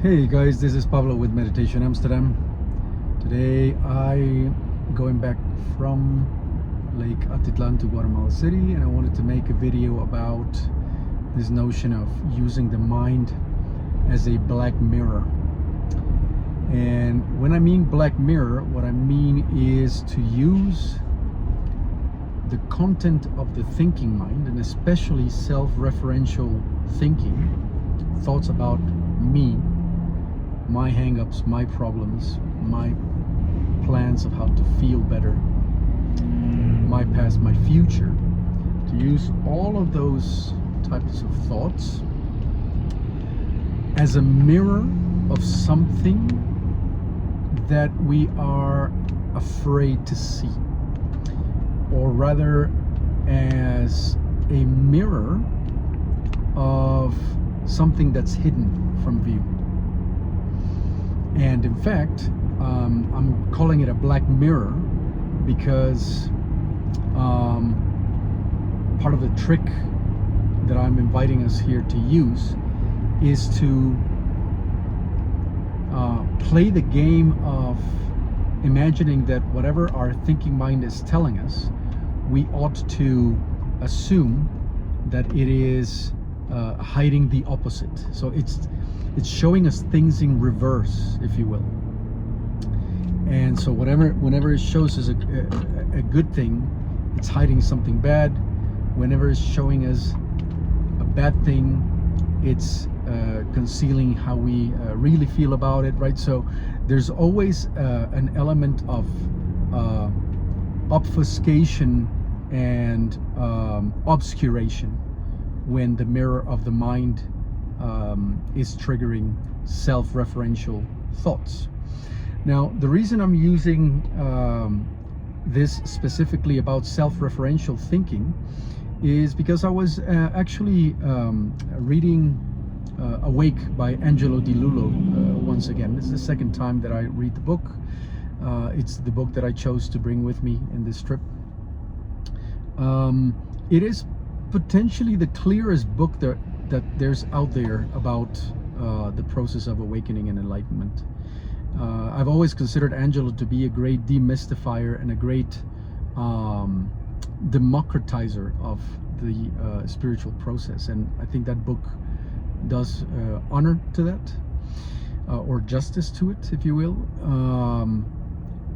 Hey guys, this is Pablo with Meditation Amsterdam. Today I going back from Lake Atitlan to Guatemala City, and I wanted to make a video about this notion of using the mind as a black mirror. And when I mean black mirror, what I mean is to use the content of the thinking mind, and especially self-referential thinking, thoughts about me, my hang-ups, my problems, my plans of how to feel better, my past, my future, to use all of those types of thoughts as a mirror of something that we are afraid to see, or rather as a mirror of something that's hidden from view. And in fact, I'm calling it a black mirror because part of the trick that I'm inviting us here to use is to play the game of imagining that whatever our thinking mind is telling us, we ought to assume that it is hiding the opposite. So it's showing us things in reverse, if you will. And so whenever it shows us a good thing, it's hiding something bad. Whenever it's showing us a bad thing, it's concealing how we really feel about it, right? So there's always an element of obfuscation and obscuration when the mirror of the mind is triggering self-referential thoughts. Now, the reason I'm using this specifically about self-referential thinking is because I was actually reading Awake by Angelo Di Lullo once again. This is the second time that I read the book. It's the book that I chose to bring with me in this trip. It is potentially the clearest book that there's out there about the process of awakening and enlightenment. I've always considered Angelo to be a great demystifier and a great democratizer of the spiritual process, and I think that book does honor to that, or justice to it, if you will.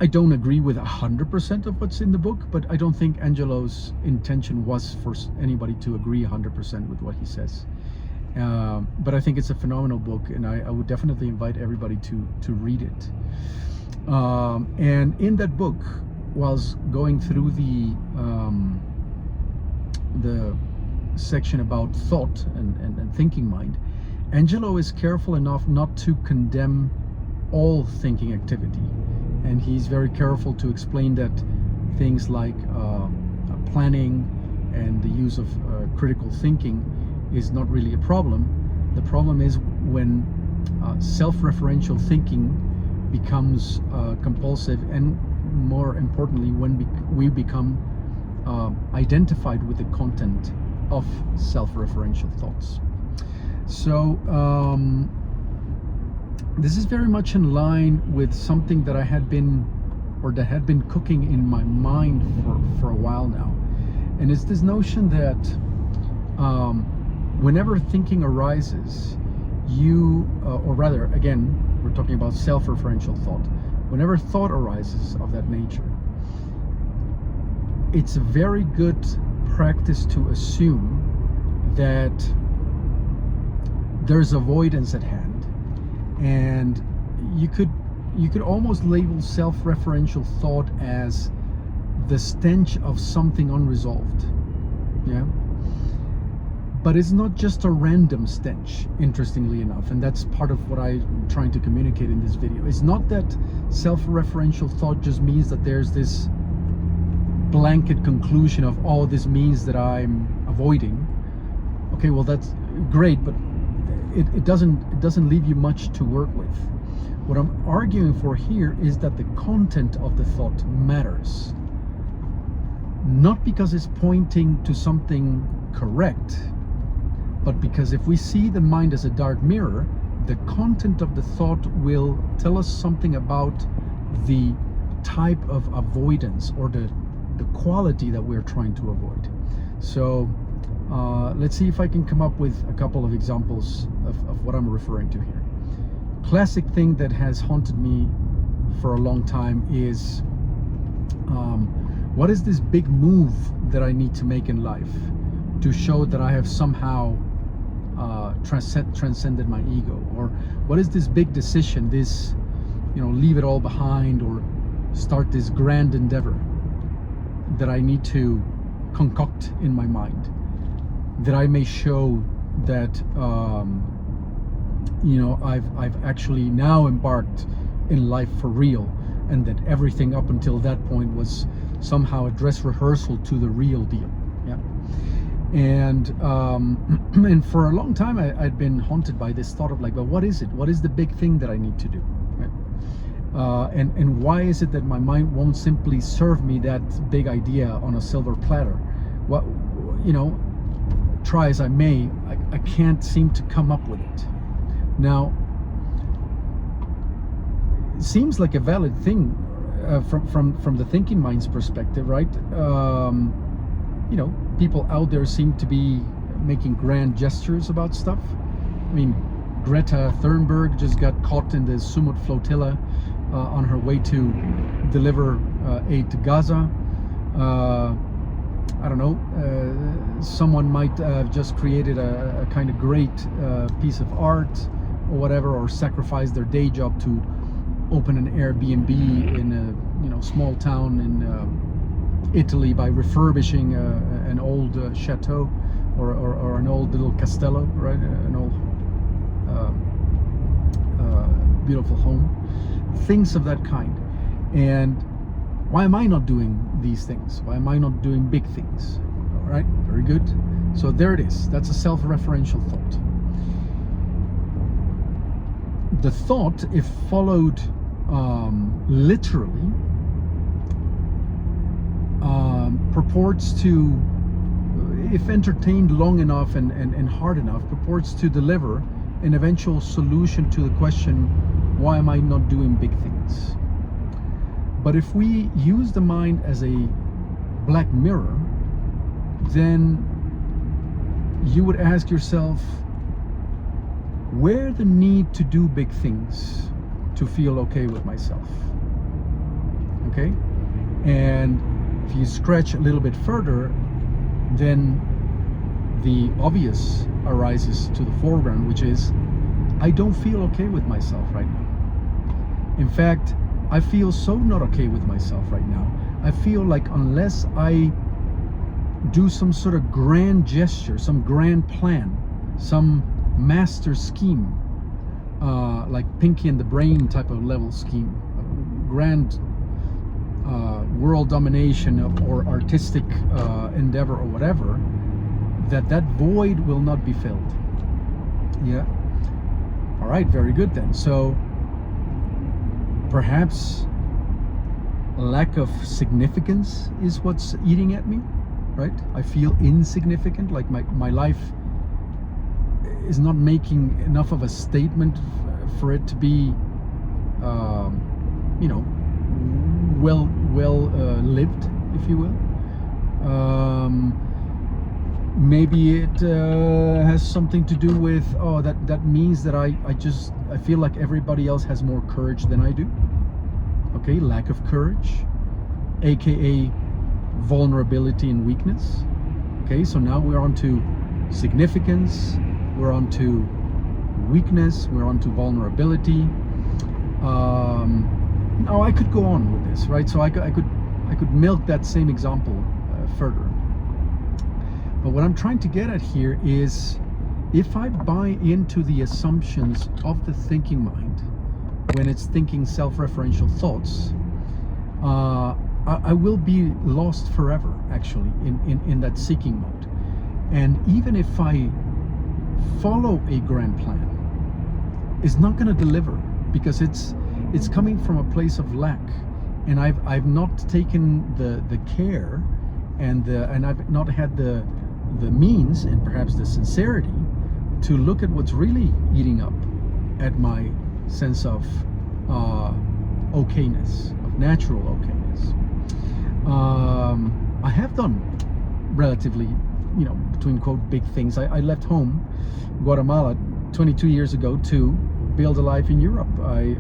I don't agree with 100% of what's in the book, but I don't think Angelo's intention was for anybody to agree 100% with what he says. But I think it's a phenomenal book, and I would definitely invite everybody to read it. And in that book, whilst going through the section about thought and thinking mind, Angelo is careful enough not to condemn all thinking activity. And he's very careful to explain that things like planning and the use of critical thinking is not really a problem. The problem is when self-referential thinking becomes compulsive, and more importantly, when we become identified with the content of self-referential thoughts. So this is very much in line with something that I had been, or that had been cooking in my mind for a while now. And it's this notion that whenever thinking arises, or rather, again, we're talking about self-referential thought. Whenever thought arises of that nature, it's a very good practice to assume that there's avoidance at hand. And you could almost label self-referential thought as the stench of something unresolved. Yeah. But it's not just a random stench, interestingly enough, and that's part of what I'm trying to communicate in this video. It's not that self-referential thought just means that there's this blanket conclusion of, oh, this means that I'm avoiding. Okay, well, that's great, but it doesn't leave you much to work with. What I'm arguing for here is that the content of the thought matters. Not because it's pointing to something correct, but because if we see the mind as a dark mirror, the content of the thought will tell us something about the type of avoidance or the quality that we're trying to avoid. So let's see if I can come up with a couple of examples of what I'm referring to here. Classic thing that has haunted me for a long time is what is this big move that I need to make in life to show that I have somehow transcended my ego? Or what is this big decision, this, leave it all behind or start this grand endeavor that I need to concoct in my mind, that I may show that I've actually now embarked in life for real, and that everything up until that point was somehow a dress rehearsal to the real deal. Yeah. And and for a long time I'd been haunted by this thought of like, well, what is it? What is the big thing that I need to do? Right? And why is it that my mind won't simply serve me that big idea on a silver platter? What, try as I may, I can't seem to come up with it. Now, it seems like a valid thing from the thinking mind's perspective, right? People out there seem to be making grand gestures about stuff. I mean, Greta Thunberg just got caught in the Sumut flotilla on her way to deliver aid to Gaza. I don't know, someone might have just created a kind of great piece of art or whatever, or sacrifice their day job to open an Airbnb in a small town in Italy by refurbishing an old chateau or an old little castello, right? An old beautiful home. Things of that kind. And why am I not doing these things? Why am I not doing big things? All right, very good. So there it is. That's a self-referential thought. The thought, if followed literally, purports to, if entertained long enough and hard enough, purports to deliver an eventual solution to the question, why am I not doing big things? But if we use the mind as a black mirror, then you would ask yourself, where the need to do big things to feel okay with myself? Okay? And if you stretch a little bit further, then the obvious arises to the foreground, which is, I don't feel okay with myself right now. In fact, I feel so not okay with myself right now. I feel like unless I do some sort of grand gesture, some grand plan, some master scheme, like Pinky and the Brain type of level scheme, grand world domination or artistic endeavor or whatever, that void will not be filled. Yeah. All right, very good then. So perhaps lack of significance is what's eating at me, right? I feel insignificant, like my life is not making enough of a statement for it to be, well lived, if you will. Maybe it has something to do with, that means that I feel like everybody else has more courage than I do. Okay, lack of courage, aka vulnerability and weakness. Okay, so now we're on to significance, we're on to weakness, we're on to vulnerability. Now I could go on with this, right? So I could milk that same example further. But what I'm trying to get at here is, if I buy into the assumptions of the thinking mind when it's thinking self-referential thoughts, I will be lost forever, actually, in that seeking mode. And even if I follow a grand plan, it's not going to deliver, because it's coming from a place of lack, and I've not taken the care and I've not had the means and perhaps the sincerity to look at what's really eating up at my sense of okayness, of natural okayness. I have done relatively, between quote, big things. I left home, Guatemala, 22 years ago to build a life in Europe. I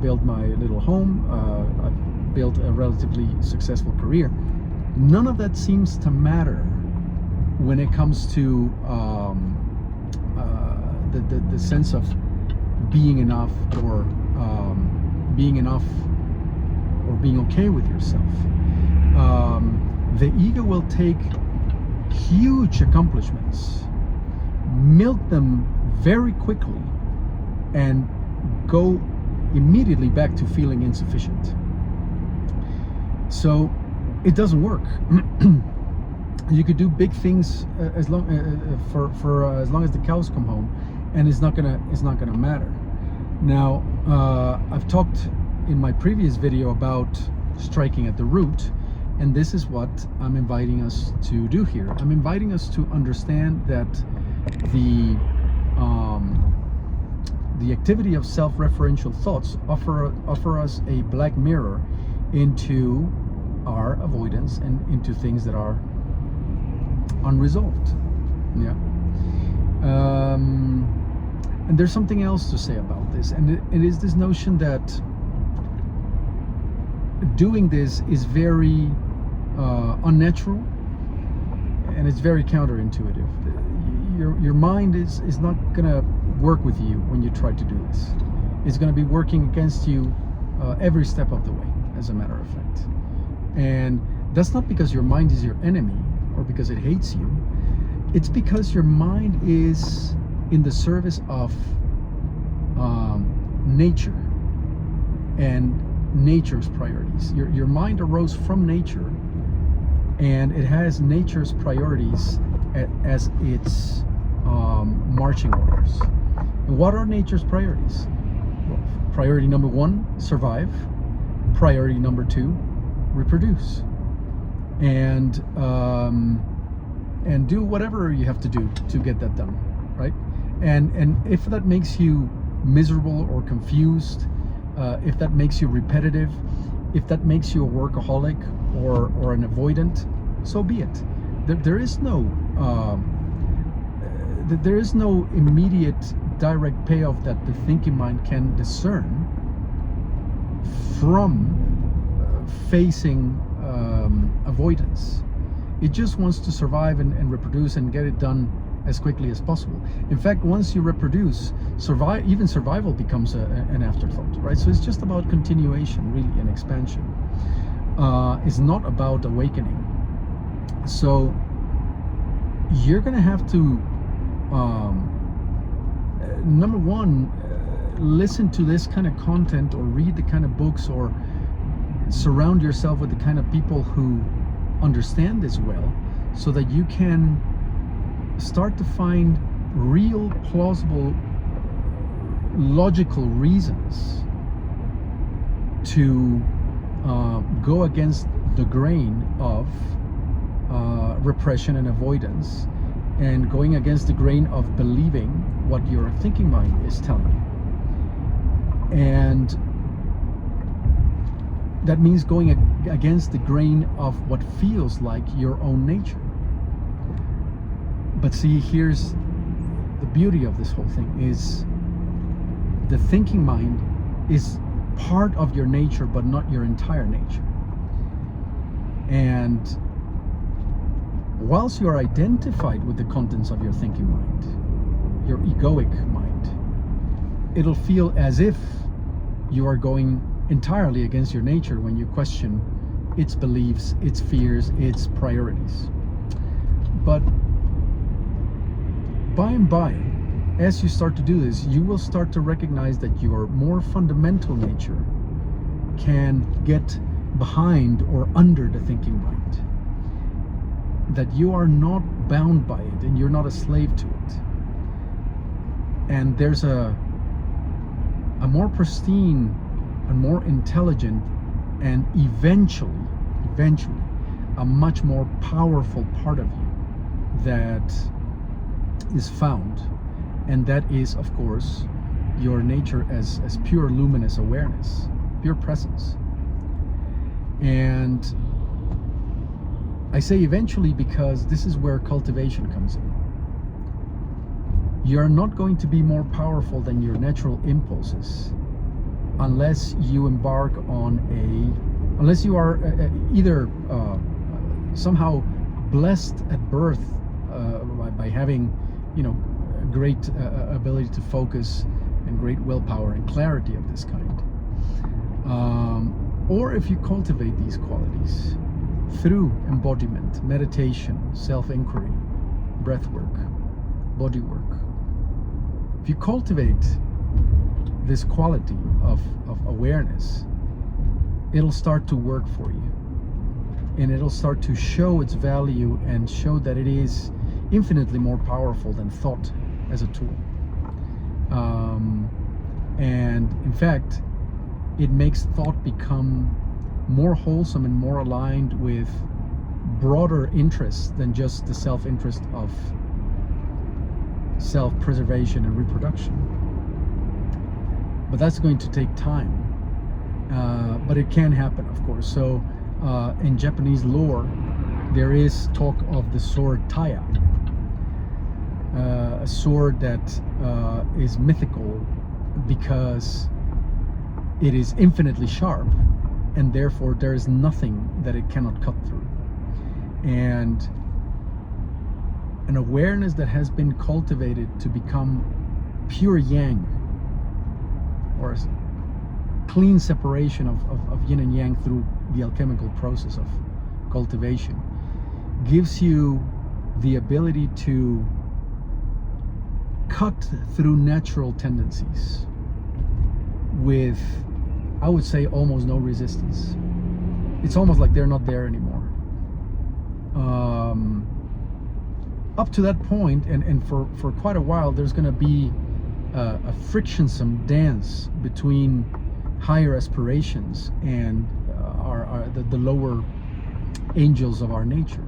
built my little home. I've built a relatively successful career. None of that seems to matter when it comes to the sense of being enough, or being okay with yourself. The ego will take huge accomplishments, milk them very quickly, and go immediately back to feeling insufficient. So it doesn't work. You could do big things as long as long as the cows come home, and it's not gonna matter. Now, I've talked in my previous video about striking at the root, and this is what I'm inviting us to do here. I'm inviting us to understand that the activity of self-referential thoughts offer us a black mirror into our avoidance and into things that are unresolved. Yeah. And there's something else to say about this, and it is this notion that doing this is very unnatural, and it's very counterintuitive. Your mind is not gonna work with you when you try to do this. It's gonna be working against you every step of the way, as a matter of fact. And that's not because your mind is your enemy or because it hates you. It's because your mind is in the service of nature and nature's priorities. Your mind arose from nature, and it has nature's priorities as its marching orders. And what are nature's priorities? Well, priority number 1, survive. Priority number 2, reproduce. And do whatever you have to do to get that done, right? And if that makes you miserable or confused, if that makes you repetitive, if that makes you a workaholic or an avoidant, so be it. There is no immediate direct payoff that the thinking mind can discern from facing avoidance. It just wants to survive and reproduce and get it done as quickly as possible. In fact, once you reproduce, even survival becomes an afterthought, right? So it's just about continuation, really, and expansion. It's not about awakening. So you're gonna have to, number one, listen to this kind of content, or read the kind of books, or surround yourself with the kind of people who understand this well, so that you can start to find real, plausible, logical reasons to go against the grain of repression and avoidance, and going against the grain of believing what your thinking mind is telling you. And that means going against the grain of what feels like your own nature. But see, here's the beauty of this whole thing, is the thinking mind is part of your nature, but not your entire nature. And whilst you're identified with the contents of your thinking mind, your egoic mind, it'll feel as if you are going entirely against your nature when you question its beliefs, its fears, its priorities. But by and by, as you start to do this, you will start to recognize that your more fundamental nature can get behind or under the thinking mind. That you are not bound by it, and you're not a slave to it. And there's a more pristine, a more intelligent, and eventually a much more powerful part of you that is found, and that is, of course, your nature as pure luminous awareness, pure presence. And I say eventually because this is where cultivation comes in. You're not going to be more powerful than your natural impulses unless you embark on unless you are either somehow blessed at birth by having, a great ability to focus and great willpower and clarity of this kind, or if you cultivate these qualities through embodiment, meditation, self-inquiry, breath work, body work. If you cultivate this quality of awareness, it'll start to work for you, and it'll start to show its value and show that it is infinitely more powerful than thought as a tool. And in fact, it makes thought become more wholesome and more aligned with broader interests than just the self-interest of self-preservation and reproduction. But that's going to take time. But it can happen, of course. So in Japanese lore, there is talk of the sword Taya, a sword that is mythical because it is infinitely sharp, and therefore there is nothing that it cannot cut through. And an awareness that has been cultivated to become pure yang, or clean separation of yin and yang through the alchemical process of cultivation, gives you the ability to cut through natural tendencies with, I would say, almost no resistance. It's almost like they're not there anymore. Up to that point, and for quite a while, there's going to be a frictionsome dance between higher aspirations and the lower angels of our nature,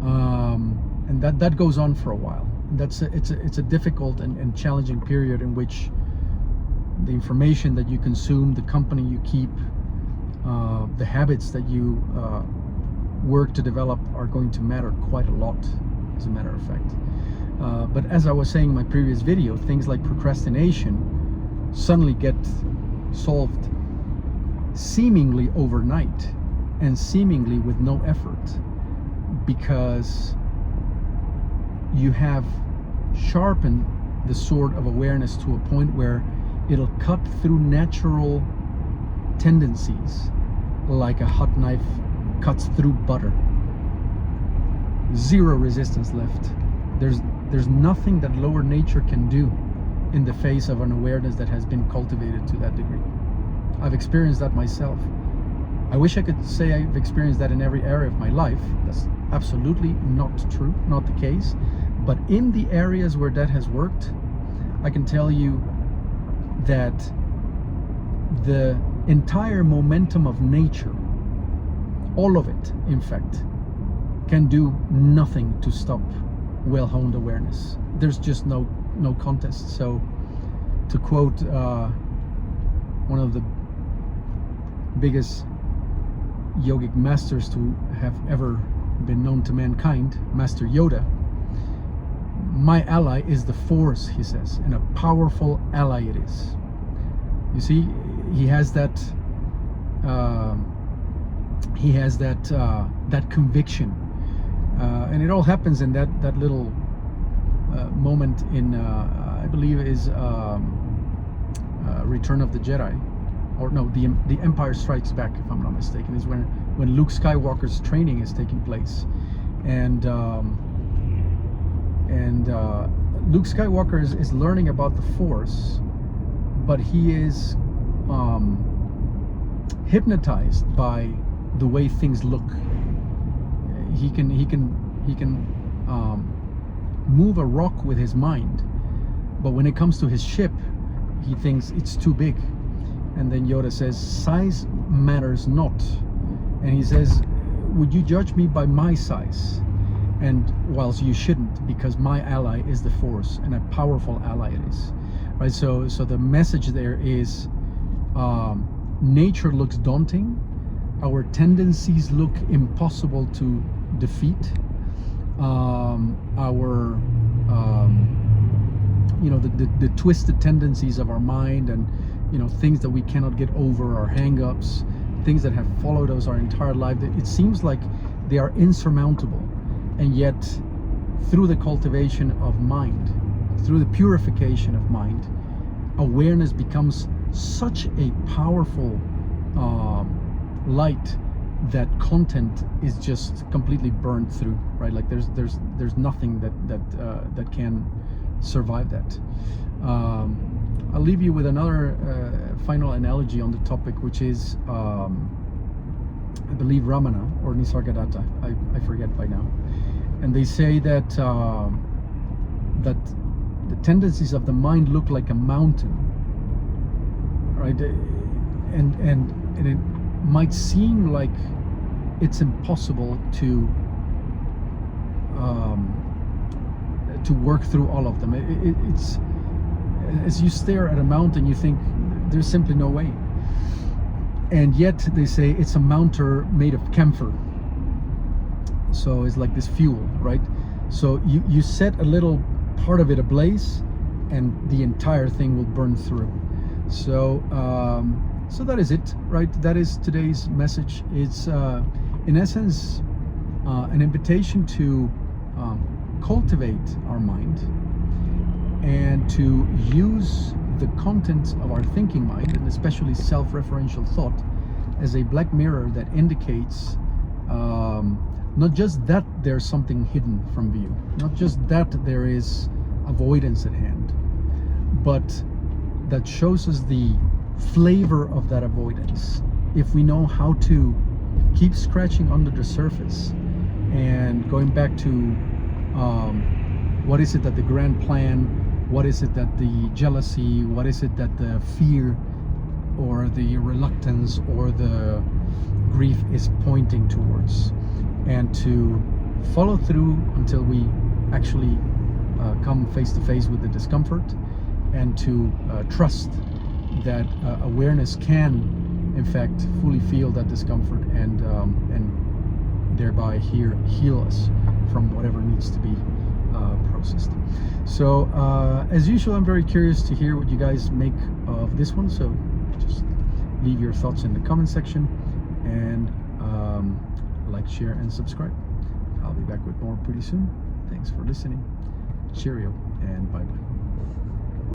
and that goes on for a while. And it's a difficult and challenging period in which the information that you consume, the company you keep, the habits that you work to develop are going to matter quite a lot, as a matter of fact. But as I was saying in my previous video, things like procrastination suddenly get solved seemingly overnight and seemingly with no effort, because you have sharpened the sword of awareness to a point where it'll cut through natural tendencies like a hot knife cuts through butter. Zero resistance left. There's nothing that lower nature can do in the face of an awareness that has been cultivated to that degree. I've experienced that myself. I wish I could say I've experienced that in every area of my life. That's absolutely not true, not the case. But in the areas where that has worked, I can tell you that the entire momentum of nature, all of it, in fact, can do nothing to stop well-honed awareness. There's just no contest. So, to quote one of the biggest yogic masters to have ever been known to mankind, Master Yoda, "My ally is the Force," he says, and a powerful ally it is. You see, he has that that conviction, and it all happens in that little moment in I believe is Return of the Jedi, or no, the Empire Strikes Back, if I'm not mistaken, is when Luke Skywalker's training is taking place, and Luke Skywalker is learning about the Force, but he is hypnotized by the way things look. He can move a rock with his mind, but when it comes to his ship, he thinks it's too big. And then Yoda says, "Size matters not." And he says, "Would you judge me by my size?" And whilst you shouldn't, because my ally is the Force, and a powerful ally it is. right? So the message there is, nature looks daunting, our tendencies look impossible to defeat, our the twisted tendencies of our mind, and things that we cannot get over, our hang-ups, things that have followed us our entire life, that it seems like they are insurmountable. And yet, through the cultivation of mind, through the purification of mind, awareness becomes such a powerful light that content is just completely burned through, right? Like there's nothing that can survive that. I'll leave you with another final analogy on the topic, which is, I believe Ramana or Nisargadatta, I forget by now, and they say that that the tendencies of the mind look like a mountain, right? And it might seem like it's impossible to work through all of them. It's as you stare at a mountain, you think there's simply no way. And yet they say it's a mountain made of camphor. So it's like this fuel, right? So you set a little part of it ablaze, and the entire thing will burn through. So so that is it, right? That is today's message. It's in essence an invitation to cultivate our mind and to use the content of our thinking mind, and especially self-referential thought, as a black mirror that indicates not just that there's something hidden from view, not just that there is avoidance at hand, but that shows us the flavor of that avoidance. If we know how to keep scratching under the surface and going back to what is it that the grand plan, what is it that the jealousy, what is it that the fear or the reluctance or the grief is pointing towards, and to follow through until we actually come face to face with the discomfort, and to trust that awareness can in fact fully feel that discomfort, and thereby heal us from whatever needs to be processed. So as usual, I'm very curious to hear what you guys make of this one, so just leave your thoughts in the comment section, and like, share, and subscribe. I'll be back with more pretty soon. Thanks for listening. Cheerio, and bye bye.